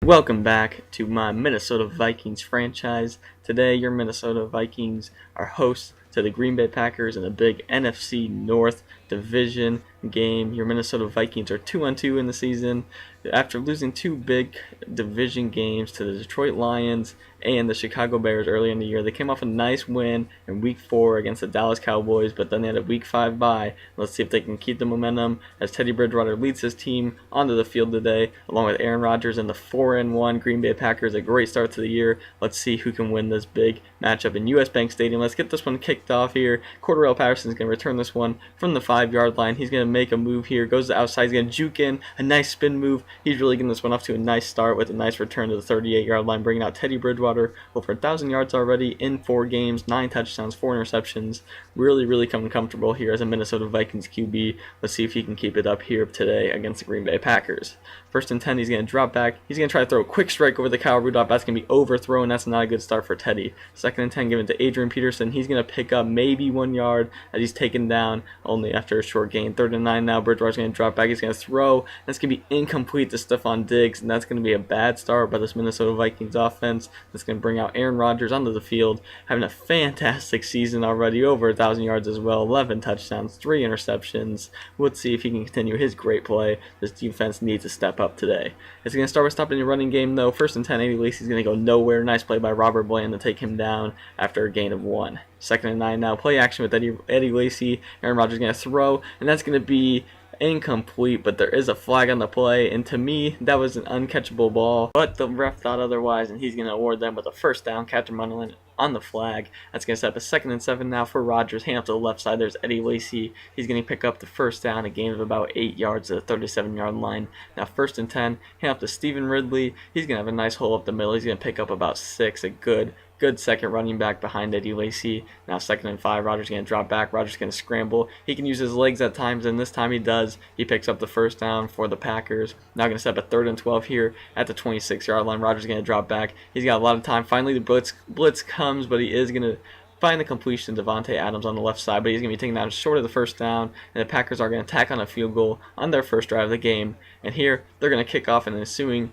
Welcome back to my Minnesota Vikings franchise. Today, your Minnesota Vikings are hosts to the Green Bay Packers in a big NFC North division game. Your Minnesota Vikings are 2-2 in the season after losing two big division games to the Detroit Lions and the Chicago Bears early in the year. They came off a nice win in Week 4 against the Dallas Cowboys, but then they had a Week 5 bye. Let's see if they can keep the momentum as Teddy Bridgewater leads his team onto the field today, along with Aaron Rodgers and the 4-1 Green Bay Packers. A great start to the year. Let's see who can win this big matchup in US Bank Stadium. Let's get this one kicked off here. Cordarrelle Patterson's going to return this one from the 5-yard line. He's going to make a move here. Goes to the outside. He's going to juke in. A nice spin move. He's really getting this one off to a nice start with a nice return to the 38-yard line, bringing out Teddy Bridgewater. Over 1,000 yards already in 4 games, 9 touchdowns, 4 interceptions. Really coming comfortable here as a Minnesota Vikings QB. Let's see if he can keep it up here today against the Green Bay Packers. First and 10, he's going to drop back. He's going to try to throw a quick strike over the Kyle Rudolph. That's going to be overthrown. That's not a good start for Teddy. Second and 10, given to Adrian Peterson. He's going to pick up maybe 1 yard as he's taken down only after a short gain. Third and 9 now. Bridgewater's going to drop back. He's going to throw. That's going to be incomplete to Stephon Diggs, and that's going to be a bad start by this Minnesota Vikings offense. That's going to bring out Aaron Rodgers onto the field, having a fantastic season already, over 1,000 yards as well, 11 touchdowns, 3 interceptions. Let's see if he can continue his great play. This defense needs to step up today. It's going to start with stopping the running game, though. First and 10, Eddie Lacy's going to go nowhere. Nice play by Robert Bland to take him down after a gain of 1. Second and 9 now. Play action with Eddie Lacy. Aaron Rodgers is going to throw, and that's going to be incomplete, but there is a flag on the play, and to me that was an uncatchable ball, but the ref thought otherwise, and he's going to award them with a first down. Captain Munderland on the flag. That's going to set up a 2nd and 7 now for Rodgers. Hand up to the left side. There's Eddie Lacy. He's going to pick up the first down, a gain of about 8 yards at the 37-yard line. Now first and 10. Hand up to Stephen Ridley. He's going to have a nice hole up the middle. He's going to pick up about 6. A good second running back behind Eddie Lacy. Now 2nd and 5. Rodgers going to drop back. Rodgers going to scramble. He can use his legs at times, and this time he does. He picks up the first down for the Packers. Now going to set up a 3rd and 12 here at the 26-yard line. Rodgers going to drop back. He's got a lot of time. Finally the blitz comes, but he is going to find the completion to Devontae Adams on the left side, but he's going to be taken down short of the first down, and the Packers are going to tack on a field goal on their first drive of the game. And here they're going to kick off an ensuing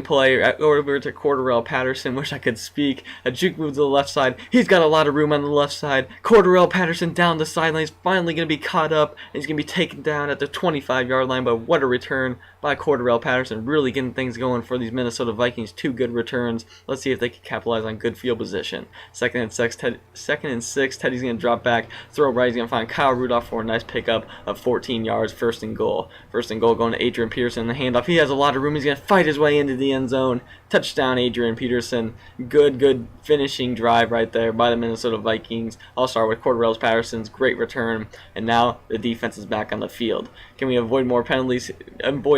play over to Cordarrelle Patterson. Wish I could speak. A juke move to the left side. He's got a lot of room on the left side. Cordarrelle Patterson down the sideline. He's finally going to be caught up, and he's going to be taken down at the 25-yard line. But what a return by Cordarrelle Patterson. Really getting things going for these Minnesota Vikings. 2 good returns. Let's see if they can capitalize on good field position. Second and 6. Teddy's going to drop back. Throw right. He's going to find Kyle Rudolph for a nice pickup of 14 yards. First and goal going to Adrian Peterson. The handoff. He has a lot of room. He's going to fight his way into the end zone. Touchdown, Adrian Peterson. Good finishing drive right there by the Minnesota Vikings. I'll start with Cordarrelle Patterson's great return, and now the defense is back on the field. Can we avoid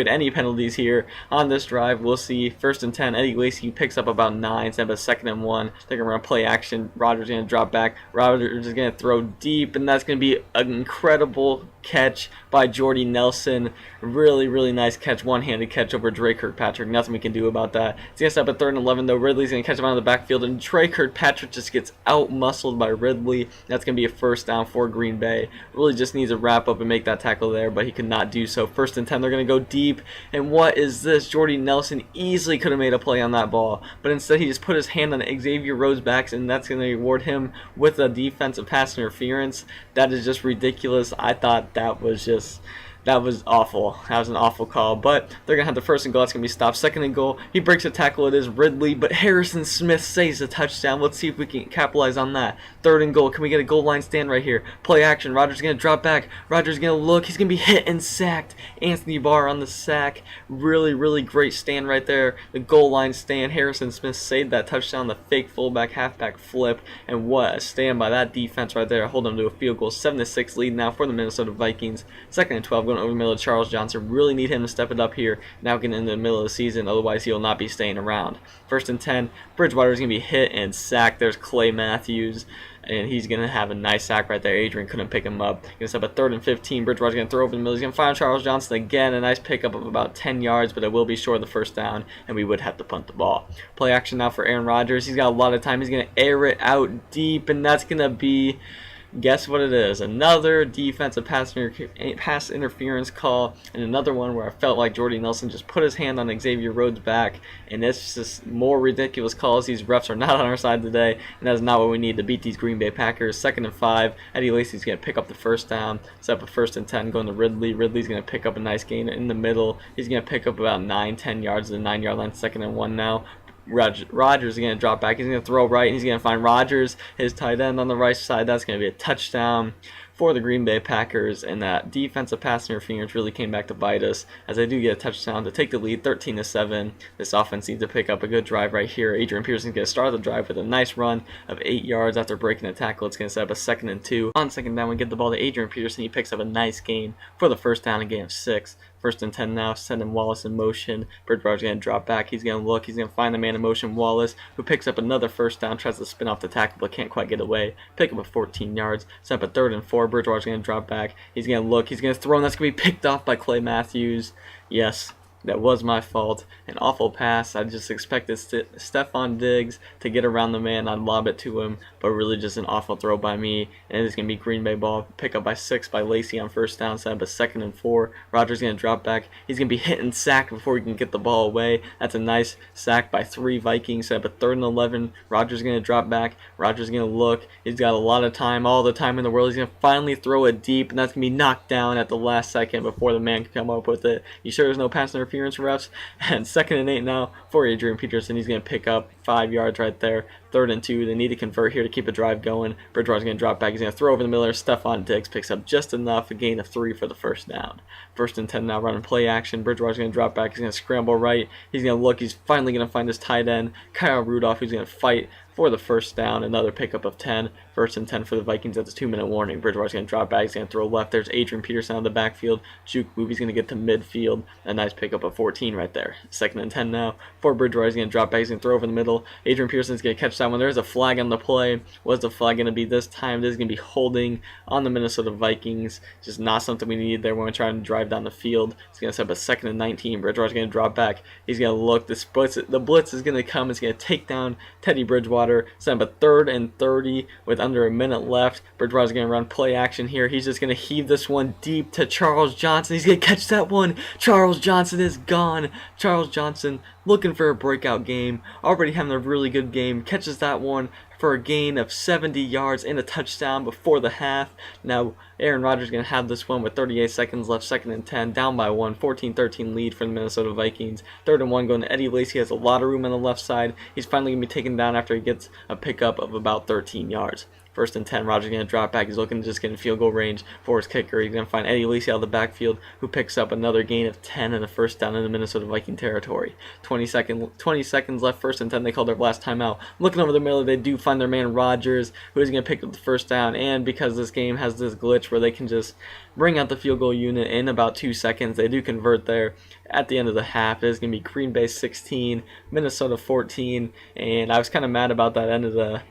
any penalties here on this drive? We'll see. First and 10. Eddie Lacy picks up about 9 instead of a 2nd and 1. They're going to run play action. Rodgers is going to drop back. Rodgers is going to throw deep, and that's going to be an incredible catch by Jordy Nelson. Really nice catch. One-handed catch over Dre Kirkpatrick. Nothing we can do about that. It's going to set up a 3rd and 11, though. Ridley's going to catch him out of the backfield, and Dre Kirkpatrick just gets out-muscled by Ridley. That's going to be a first down for Green Bay. Really just needs to wrap up and make that tackle there, but he could not do so. First and 10, they're going to go deep, and what is this? Jordy Nelson easily could have made a play on that ball, but instead he just put his hand on Xavier Rhodes' back, and that's going to reward him with a defensive pass interference. That is just ridiculous. I thought that was awful. That was an awful call, but they're going to have the first and goal. That's going to be stopped. Second and goal. He breaks a tackle. It is Ridley, but Harrison Smith saves a touchdown. Let's see if we can capitalize on that. 3rd and goal. Can we get a goal line stand right here? Play action. Rodgers is going to drop back. Rodgers is going to look. He's going to be hit and sacked. Anthony Barr on the sack. Really great stand right there. The goal line stand. Harrison Smith saved that touchdown. The fake fullback, halfback flip, and what a stand by that defense right there. Hold them to a field goal. 7-6 lead now for the Minnesota Vikings. 2nd and 12. Over the middle of Charles Johnson. Really need him to step it up here now getting into the middle of the season, otherwise he will not be staying around. First and 10. Bridgewater is going to be hit and sacked. There's Clay Matthews, and he's going to have a nice sack right there. Adrian couldn't pick him up. Going to set up a 3rd and 15. Bridgewater's going to throw over the middle. He's going to find Charles Johnson again. A nice pickup of about 10 yards, but it will be short of the first down, and we would have to punt the ball. Play action now for Aaron Rodgers. He's got a lot of time. He's going to air it out deep, and that's going to be Guess what it is? Another defensive pass interference call, and another one where I felt like Jordy Nelson just put his hand on Xavier Rhodes' back, and it's just more ridiculous calls. These refs are not on our side today, and that is not what we need to beat these Green Bay Packers. 2nd and 5. Eddie Lacy's going to pick up the first down, set up a 1st and 10, going to Ridley. Ridley's going to pick up a nice gain in the middle. He's going to pick up about 9-10 yards to the 9-yard line. 2nd and 1 now. Rodgers is going to drop back. He's going to throw right, and he's going to find Rodgers, his tight end on the right side. That's going to be a touchdown for the Green Bay Packers, and that defensive pass interference really came back to bite us, as they do get a touchdown to take the lead 13-7. This offense needs to pick up a good drive right here. Adrian Peterson's going to start the drive with a nice run of 8 yards after breaking a tackle. It's going to set up a 2nd and 2. On 2nd down, we get the ball to Adrian Peterson. He picks up a nice gain for the first down, a gain of 6. 1st and 10 now, sending Wallace in motion. Bridgewater's going to drop back. He's going to look. He's going to find the man in motion, Wallace, who picks up another first down, tries to spin off the tackle, but can't quite get away. Pick up a 14 yards. Set up a 3rd and 4. Bridgewater's going to drop back. He's going to look. He's going to throw, and that's going to be picked off by Clay Matthews. Yes, that was my fault. An awful pass. I just expected Stephon Diggs to get around the man. I'd lob it to him, but really just an awful throw by me. And it's going to be Green Bay ball. Pick up by 6 by Lacy on 1st down. Set up a 2nd and 4. Rodgers going to drop back. He's going to be hit and sacked before he can get the ball away. That's a nice sack by 3 Vikings. Set up a 3rd and 11. Rodgers going to drop back. Rodgers going to look. He's got a lot of time, all the time in the world. He's going to finally throw it deep, and that's going to be knocked down at the last second before the man can come up with it. You sure there's no pass interference, refs? And 2nd and 8 now for Adrian Peterson. He's going to pick up 5 yards right there. 3rd and 2. They need to convert here to keep a drive going. Bridgewater's going to drop back. He's going to throw over the middle. Stephon Diggs picks up just enough, a gain of 3 for the first down. 1st and 10 now, running play action. Bridgewater's going to drop back. He's going to scramble right. He's going to look. He's finally going to find his tight end, Kyle Rudolph, who's going to fight for the first down. Another pickup of 10. 1st and 10 for the Vikings at the 2-minute warning. Bridgewater's going to drop back. He's going to throw left. There's Adrian Peterson on the backfield. Juke move. He's going to get to midfield. A nice pickup of 14 right there. 2nd and 10 now for Bridgewater. He's going to drop back. He's going to throw over the middle. Adrian Peterson's going to catch that one. There's a flag on the play. What's the flag going to be this time? This is going to be holding on the Minnesota Vikings. Just not something we need there when we're trying to drive down the field. It's going to set up a 2nd and 19. Bridgewater's going to drop back. He's going to look. The blitz is going to come. It's going to take down Teddy Bridgewater. Set up a 3rd and 30 with under a minute left. Bridgewater's going to run play action here. He's just going to heave this one deep to Charles Johnson. He's going to catch that one. Charles Johnson is gone. Charles Johnson looking for a breakout game. Already having a really good game. Catches that one for a gain of 70 yards and a touchdown before the half. Now Aaron Rodgers is going to have this one with 38 seconds left, 2nd and 10, down by 1, 14-13 lead for the Minnesota Vikings. 3rd and 1 going to Eddie Lacy. Has a lot of room on the left side. He's finally going to be taken down after he gets a pickup of about 13 yards. 1st and 10, Rodgers going to drop back. He's looking to just get in field goal range for his kicker. He's going to find Eddie Lacy out of the backfield, who picks up another gain of 10 and a first down in the Minnesota Viking territory. 20 seconds left, 1st and 10. They call their last timeout. Looking over the middle, they do find their man Rodgers, who is going to pick up the first down. And because this game has this glitch where they can just bring out the field goal unit in about 2 seconds, they do convert there at the end of the half. It is going to be Green Bay 16, Minnesota 14. And I was kind of mad about that end of the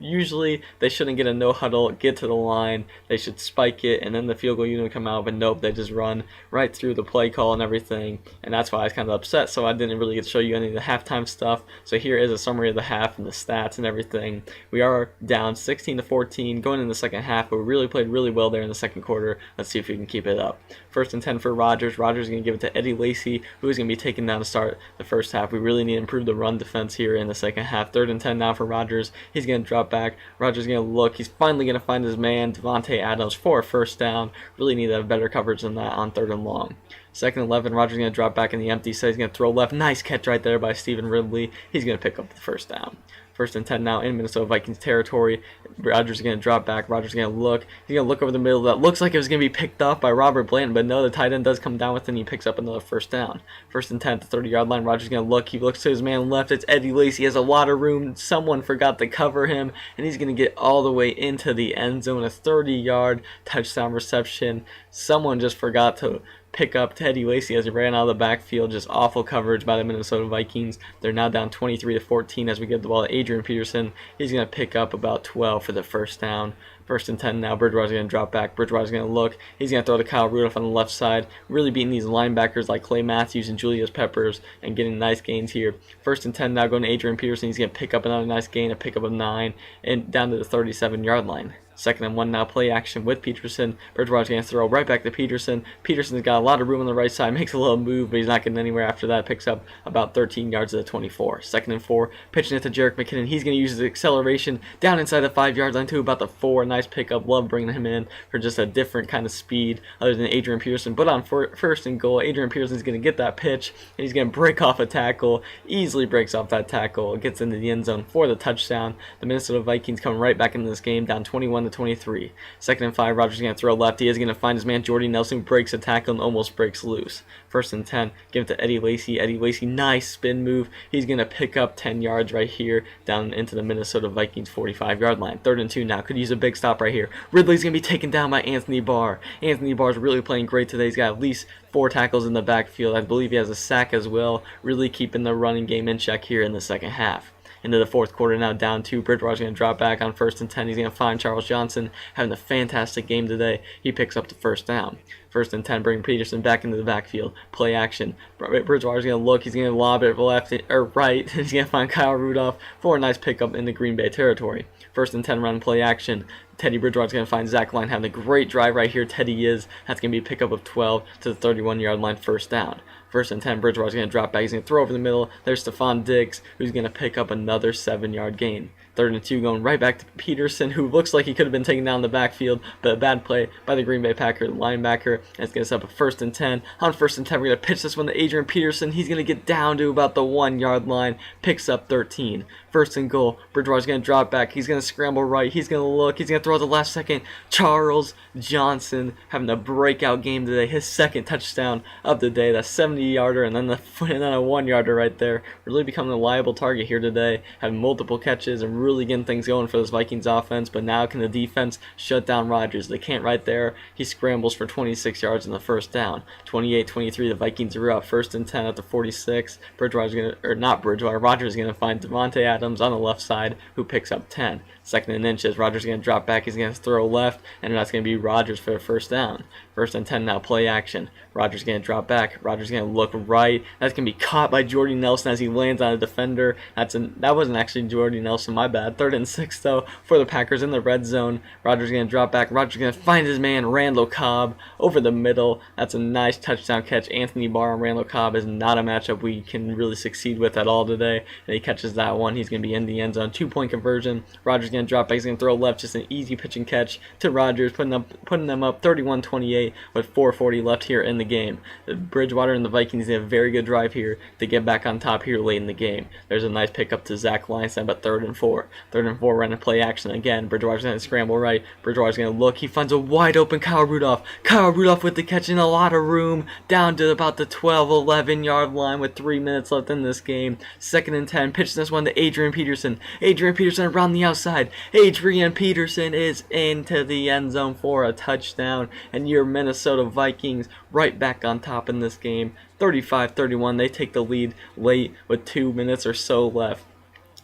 usually they shouldn't get a no huddle, get to the line, they should spike it, and then the field goal unit would come out, but nope, they just run right through the play call and everything, and that's why I was kind of upset, so I didn't really get to show you any of the halftime stuff. So here is a summary of the half and the stats and everything. We are down 16-14 going in the second half, but we really played really well there in the second quarter. Let's see if we can keep it up. 1st and 10 for Rodgers. Rodgers is going to give it to Eddie Lacy, who is going to be taken down to start the first half. We really need to improve the run defense here in the second half. 3rd and 10 now for Rodgers. He's going to drop back. Rodgers is going to look. He's finally going to find his man, Devontae Adams, for a first down. Really need to have better coverage than that on 3rd and long. 2nd and 11, Rodgers is going to drop back in the empty set. He's going to throw left. Nice catch right there by Stephen Ridley. He's going to pick up the first down. 1st and 10 now in Minnesota Vikings territory. Rodgers is going to drop back. Rodgers is going to look. He's going to look over the middle. That looks like it was going to be picked off by Robert Blanton, but no, the tight end does come down with it, and he picks up another first down. 1st and 10 at the 30-yard line. Rodgers is going to look. He looks to his man left. It's Eddie Lacy. He has a lot of room. Someone forgot to cover him, and he's going to get all the way into the end zone. A 30-yard touchdown reception. Someone just forgot to pick up Teddy Lacy as he ran out of the backfield. Just awful coverage by the Minnesota Vikings. They're now down 23-14 as we get the ball to Adrian Peterson. He's going to pick up about 12 for the first down. 1st and 10 now. Bridgewater's going to drop back. Bridgewater's going to look. He's going to throw to Kyle Rudolph on the left side. Really beating these linebackers like Clay Matthews and Julius Peppers and getting nice gains here. 1st and 10 now going to Adrian Peterson. He's going to pick up another nice gain, a pickup of 9, and down to the 37-yard line. Second and 1 now, play action with Peterson. Bridgewater's going to throw right back to Peterson. Peterson's got a lot of room on the right side, makes a little move, but he's not getting anywhere after that. Picks up about 13 yards at the 24. Second and 4, pitching it to Jerick McKinnon. He's going to use his acceleration down inside the 5-yard line to about the 4. Nice pickup. Love bringing him in for just a different kind of speed other than Adrian Peterson. But on first and goal, Adrian Peterson's going to get that pitch, and he's going to break off a tackle. Easily breaks off that tackle. Gets into the end zone for the touchdown. The Minnesota Vikings coming right back into this game, down 21-23. Second and 5, Rodgers going to throw left. He is going to find his man Jordy Nelson, breaks a tackle and almost breaks loose. First and 10, give it to Eddie Lacy. Eddie Lacy, nice spin move. He's going to pick up 10 yards right here down into the Minnesota Vikings 45-yard line. Third and 2 now, could use a big stop right here. Ridley's going to be taken down by Anthony Barr. Anthony Barr's really playing great today. He's got at least 4 tackles in the backfield. I believe he has a sack as well, really keeping the running game in check here in the second half. Into the fourth quarter now, down 2. Bridgewater's going to drop back on first and 10. He's going to find Charles Johnson, having a fantastic game today. He picks up the first down. First and 10, bring Peterson back into the backfield. Play action. Bridgewater's going to look. He's going to lob it left or right. He's going to find Kyle Rudolph for a nice pickup in the Green Bay territory. First and 10, run play action. Teddy Bridgewater's going to find Zach Line having a great drive right here. Teddy is. That's going to be a pickup of 12 to the 31-yard line, first down. First and 10, Bridgewater's going to drop back. He's going to throw over the middle. There's Stephon Diggs, who's going to pick up another 7-yard gain. Third and 2, going right back to Peterson, who looks like he could have been taken down the backfield, but a bad play by the Green Bay Packer linebacker. And it's going to set up a first and 10. On first and 10, we're going to pitch this one to Adrian Peterson. He's going to get down to about the 1-yard line, picks up 13. First and goal, Bridgewater's going to drop back. He's going to scramble right. He's going to look. He's going to throw at the last second. Charles Johnson having a breakout game today. His second touchdown of the day. That 70-yarder and then a 1-yarder right there. Really becoming a liable target here today. Having multiple catches and really getting things going for this Vikings offense. But now can the defense shut down Rodgers? They can't right there. He scrambles for 26 yards in the first down. 28-23, the Vikings are up. First and 10 at the 46. Rodgers is going to find Devontae Adams on the left side, who picks up 10. Second and inches, Rodgers is going to drop back. He's going to throw left, and that's going to be Rodgers for the first down. First and 10 now, play action. Rodgers is going to drop back. Rodgers is going to look right. That's going to be caught by Jordy Nelson as he lands on a defender. That wasn't actually Jordy Nelson, my bad. Third and 6, though, for the Packers in the red zone. Rodgers is going to drop back. Rodgers is going to find his man, Randall Cobb, over the middle. That's a nice touchdown catch. Anthony Barr and Randall Cobb is not a matchup we can really succeed with at all today. And he catches that one. He's going to be in the end zone. 2-point conversion. Rodgers is going to drop back. He's going to throw left. Just an easy pitch and catch to Rodgers, putting them up 31-28 with 4:40 left here in the game. Bridgewater and the Vikings have a very good drive here to get back on top here late in the game. There's a nice pickup to Zach Line, but third and 4. Third and 4, running play action again. Bridgewater's going to scramble right. Bridgewater's going to look. He finds a wide open Kyle Rudolph. Kyle Rudolph with the catch in a lot of room down to about the 12-11-yard line with 3 minutes left in this game. Second and 10. Pitch this one to Adrian Peterson. Adrian Peterson around the outside. Adrian Peterson is into the end zone for a touchdown, and your Minnesota Vikings right back on top in this game. 35-31, they take the lead late with 2 minutes or so left.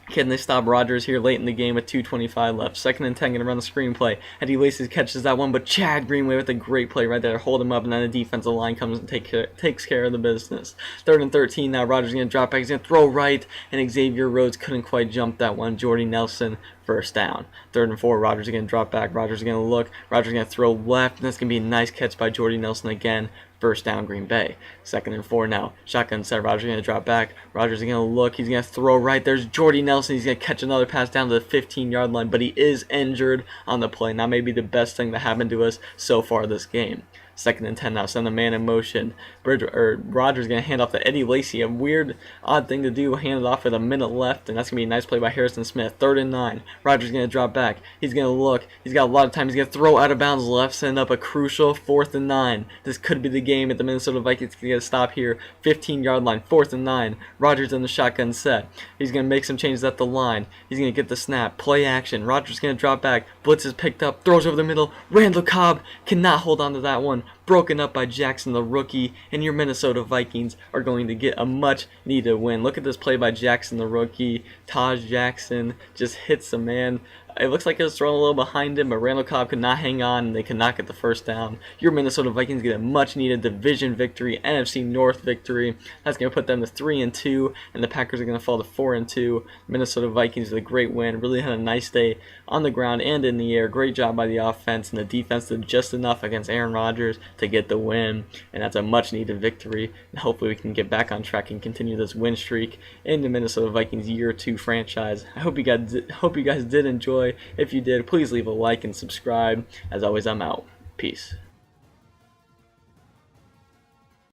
Can they stop Rodgers here late in the game with 2:25 left? Second and 10, going to run the screenplay. Eddie Lacy catches that one, but Chad Greenway with a great play right there. Hold him up, and then the defensive line comes and takes care of the business. Third and 13 now. Rodgers going to drop back. He's going to throw right, and Xavier Rhodes couldn't quite jump that one. Jordy Nelson, first down. Third and 4, Rodgers is going to drop back. Rodgers is going to look. Rodgers is going to throw left, and that's going to be a nice catch by Jordy Nelson again. First down, Green Bay. Second and 4 now. Shotgun set. Rodgers is going to drop back. Rodgers is going to look. He's going to throw right. There's Jordy Nelson. He's going to catch another pass down to the 15-yard line, but he is injured on the play. That may be the best thing that happened to us so far this game. Second and 10 now. Send the man in motion. Rodgers going to hand off to Eddie Lacy. A weird, odd thing to do. Hand it off with a minute left, and that's going to be a nice play by Harrison Smith. Third and 9. Rodgers going to drop back. He's going to look. He's got a lot of time. He's going to throw out of bounds left, send up a crucial 4th and 9. This could be the game at the Minnesota Vikings can get a stop here. 15-yard line. 4th and 9. Rodgers in the shotgun set. He's going to make some changes at the line. He's going to get the snap. Play action. Rodgers going to drop back. Blitz is picked up. Throws over the middle. Randall Cobb cannot hold on to that one. Broken up by Jackson the rookie, and your Minnesota Vikings are going to get a much needed win. Look at this play by Jackson the rookie. Taj Jackson just hits a man It looks like it was thrown a little behind him, but Randall Cobb could not hang on, and they could not get the first down. Your Minnesota Vikings get a much-needed division victory, NFC North victory. That's going to put them to 3-2, and the Packers are going to fall to 4-2. Minnesota Vikings with a great win. Really had a nice day on the ground and in the air. Great job by the offense, and the defense did just enough against Aaron Rodgers to get the win, and that's a much-needed victory. And hopefully we can get back on track and continue this win streak in the Minnesota Vikings Year 2 franchise. I hope you guys did enjoy. If you did, please leave a like and subscribe. As always, I'm out. Peace.